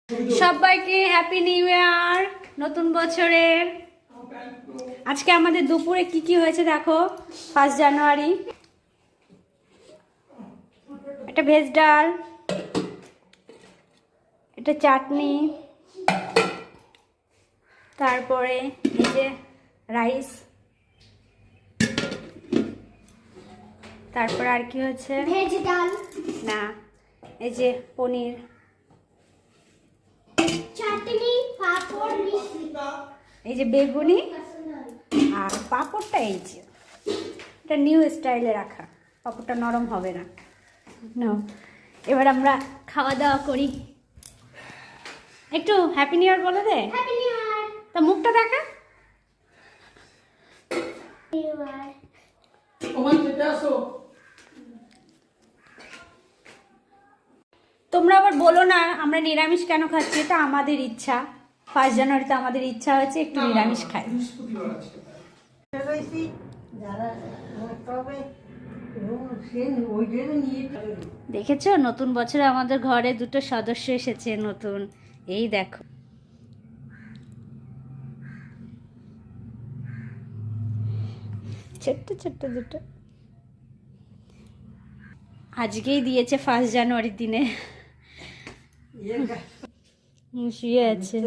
সবাইকে happy new year, নতুন বছরের। আজকে আমাদের দুপুরে কি কি হয়েছে দেখো। 1 জানুয়ারি একটা ভেজ ডাল, এটা চাটনি, তারপরে এই যে রাইস, তারপর আর কি হচ্ছে ভেজ ডাল, না এই যে পনির, চাটনি, পাঁপড়, মিষ্টি, এই যে বেগুনি, আর পাঁপড়টা এই যে এটা নিউ স্টাইলে রাখা, পাঁপড়টা নরম হবে না। নাও এবার আমরা খাওয়া দাওয়া করি। একটু হ্যাপি নিউ ইয়ার বলে দে। Happy new year. তা মুখটা দেখা। New year. তোমরা আবার বলো না আমরা নিরামিষ কেন খাচ্ছি, এটা আমাদের ইচ্ছা। 1 জানুয়ারিতে আমাদের ইচ্ছা হয়েছে একটু নিরামিষ খাই। দেখেছো নতুন বছরে আমাদের ঘরে 2টো সদস্য এসেছে নতুন, এই দেখো। ছোট্ট ছোট্ট 2টো আজকেই দিয়েছে 1 জানুয়ারির দিনে। শুয়ে আছে।